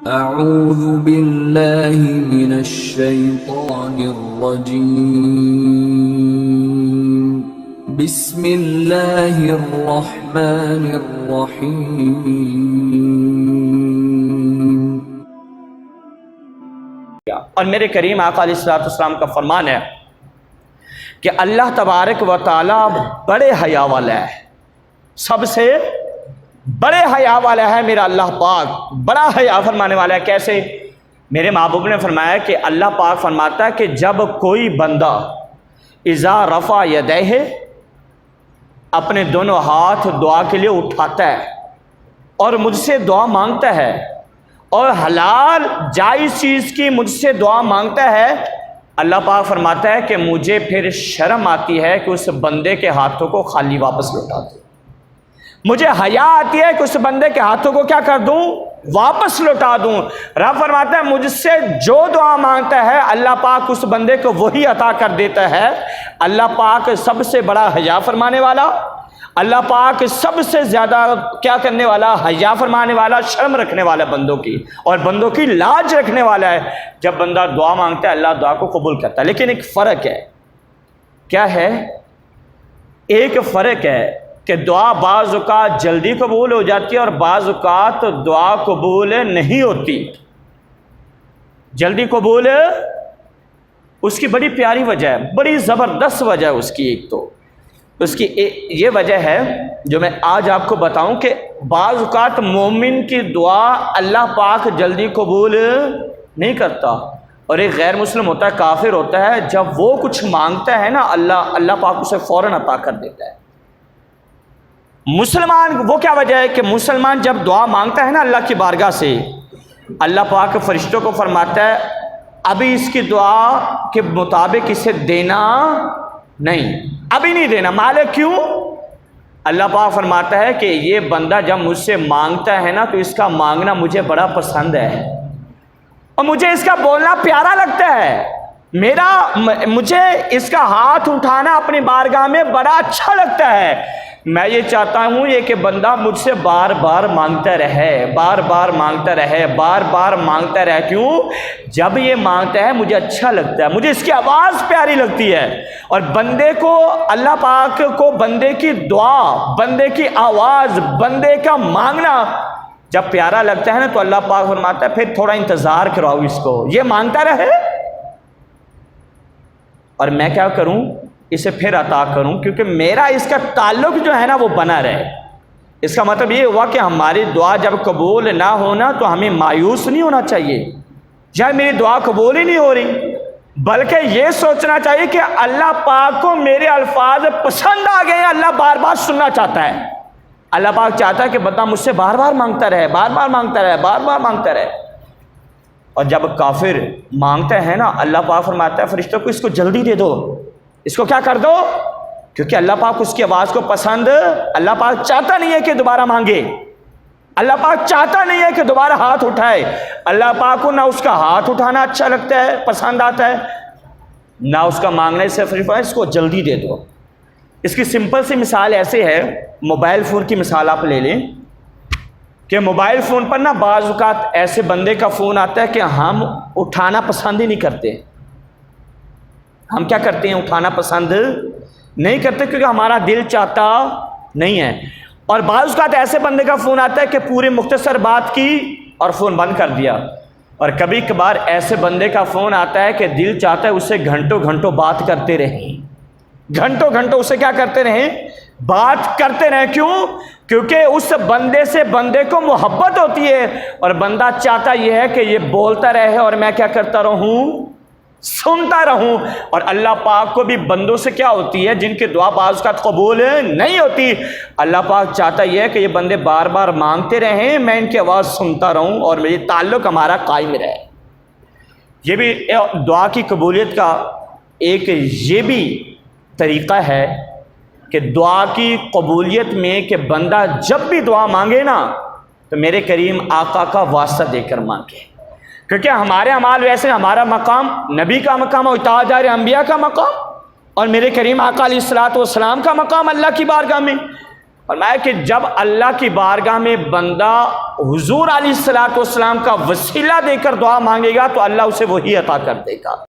اعوذ باللہ من الشیطان الرجیم بسم اللہ الرحمن الرحیم۔ اور میرے کریم آقا علیہ الصلوۃ والسلام کا فرمان ہے کہ اللہ تبارک و تعالیٰ بڑے حیا والا ہے، سب سے بڑے حیا والا ہے میرا اللہ پاک، بڑا حیا فرمانے والا ہے۔ کیسے؟ میرے محبوب نے فرمایا کہ اللہ پاک فرماتا ہے کہ جب کوئی بندہ اذا رفع یدیہ، اپنے دونوں ہاتھ دعا کے لیے اٹھاتا ہے اور مجھ سے دعا مانگتا ہے اور حلال جائز چیز کی مجھ سے دعا مانگتا ہے، اللہ پاک فرماتا ہے کہ مجھے پھر شرم آتی ہے کہ اس بندے کے ہاتھوں کو خالی واپس لوٹا دوں، مجھے حیا آتی ہے کہ اس بندے کے ہاتھوں کو کیا کر دوں؟ واپس لوٹا دوں۔ رب فرماتا ہے مجھ سے جو دعا مانگتا ہے اللہ پاک اس بندے کو وہی عطا کر دیتا ہے۔ اللہ پاک سب سے بڑا حیا فرمانے والا، اللہ پاک سب سے زیادہ کیا کرنے والا؟ حیا فرمانے والا، شرم رکھنے والا بندوں کی، اور بندوں کی لاج رکھنے والا ہے۔ جب بندہ دعا مانگتا ہے اللہ دعا کو قبول کرتا ہے، لیکن ایک فرق ہے۔ کیا ہے؟ ایک فرق ہے کہ دعا بعض اوقات جلدی قبول ہو جاتی ہے اور بعض اوقات دعا قبول نہیں ہوتی۔ جلدی قبول اس کی بڑی پیاری وجہ ہے، بڑی زبردست وجہ ہے اس کی۔ ایک تو اس کی یہ وجہ ہے جو میں آج آپ کو بتاؤں کہ بعض اوقات مومن کی دعا اللہ پاک جلدی قبول نہیں کرتا، اور ایک غیر مسلم ہوتا ہے، کافر ہوتا ہے، جب وہ کچھ مانگتا ہے نا اللہ پاک اسے فوراً عطا کر دیتا ہے۔ مسلمان وہ کیا وجہ ہے کہ مسلمان جب دعا مانگتا ہے نا اللہ کی بارگاہ سے، اللہ پاک فرشتوں کو فرماتا ہے ابھی اس کی دعا کے مطابق اسے دینا نہیں، ابھی نہیں دینا۔ مالک کیوں؟ اللہ پاک فرماتا ہے کہ یہ بندہ جب مجھ سے مانگتا ہے نا تو اس کا مانگنا مجھے بڑا پسند ہے اور مجھے اس کا بولنا پیارا لگتا ہے، مجھے اس کا ہاتھ اٹھانا اپنی بارگاہ میں بڑا اچھا لگتا ہے۔ میں یہ چاہتا ہوں یہ کہ بندہ مجھ سے بار بار مانگتا رہے، بار بار مانگتا رہے، بار بار مانگتا رہے۔ کیوں؟ جب یہ مانگتا ہے مجھے اچھا لگتا ہے، مجھے اس کی آواز پیاری لگتی ہے، اور بندے کو اللہ پاک کو بندے کی دعا، بندے کی آواز، بندے کا مانگنا جب پیارا لگتا ہے نا تو اللہ پاک فرماتا ہے پھر تھوڑا انتظار کراؤ اس کو، یہ مانگتا رہے اور میں کیا کروں؟ اسے پھر عطا کروں، کیونکہ میرا اس کا تعلق جو ہے نا وہ بنا رہے۔ اس کا مطلب یہ ہوا کہ ہماری دعا جب قبول نہ ہونا تو ہمیں مایوس نہیں ہونا چاہیے، جب میری دعا قبول ہی نہیں ہو رہی، بلکہ یہ سوچنا چاہیے کہ اللہ پاک کو میرے الفاظ پسند آ گئے ہیں، اللہ بار بار سننا چاہتا ہے۔ اللہ پاک چاہتا ہے کہ بندہ مجھ سے بار بار مانگتا رہے، بار بار مانگتا رہے، بار بار مانگتا رہے۔ اور جب کافر مانگتا ہے نا اللہ پاک فرماتا ہے فرشتوں کو اس کو جلدی دے دو، اس کو کیا کر دو، کیونکہ اللہ پاک اس کی آواز کو پسند، اللہ پاک چاہتا نہیں ہے کہ دوبارہ مانگے، اللہ پاک چاہتا نہیں ہے کہ دوبارہ ہاتھ اٹھائے۔ اللہ پاک کو نہ اس کا ہاتھ اٹھانا اچھا لگتا ہے، پسند آتا ہے، نہ اس کا مانگنے سے فرشتوں اس کو جلدی دے دو۔ اس کی سمپل سی مثال ایسے ہے، موبائل فون کی مثال آپ لے لیں کہ موبائل فون پر نا بعض اوقات ایسے بندے کا فون آتا ہے کہ ہم اٹھانا پسند ہی نہیں کرتے۔ ہم کیا کرتے ہیں؟ اٹھانا پسند نہیں کرتے کیونکہ ہمارا دل چاہتا نہیں ہے۔ اور بعض اوقات ایسے بندے کا فون آتا ہے کہ پوری مختصر بات کی اور فون بند کر دیا، اور کبھی کبھار ایسے بندے کا فون آتا ہے کہ دل چاہتا ہے اسے گھنٹوں گھنٹوں بات کرتے رہیں، گھنٹوں گھنٹوں اسے کیا کرتے رہیں؟ بات کرتے رہیں۔ کیوں؟ کیونکہ اس بندے سے بندے کو محبت ہوتی ہے، اور بندہ چاہتا یہ ہے کہ یہ بولتا رہے اور میں کیا کرتا رہوں؟ سنتا رہوں۔ اور اللہ پاک کو بھی بندوں سے کیا ہوتی ہے جن کی دعا بعض اوقات قبول نہیں ہوتی، اللہ پاک چاہتا یہ ہے کہ یہ بندے بار بار مانگتے رہیں، میں ان کی آواز سنتا رہوں اور یہ تعلق ہمارا قائم رہے۔ یہ بھی دعا کی قبولیت کا ایک یہ بھی طریقہ ہے کہ دعا کی قبولیت میں کہ بندہ جب بھی دعا مانگے نا تو میرے کریم آقا کا واسطہ دے کر مانگے، کیونکہ ہمارے اعمال ویسے ہمارا مقام نبی کا مقام اور تاجدار انبیاء کا مقام، اور میرے کریم آقا علیہ الصلوۃ والسلام کا مقام اللہ کی بارگاہ میں، فرمایا کہ جب اللہ کی بارگاہ میں بندہ حضور علیہ الصلوۃ والسلام کا وسیلہ دے کر دعا مانگے گا تو اللہ اسے وہی عطا کر دے گا۔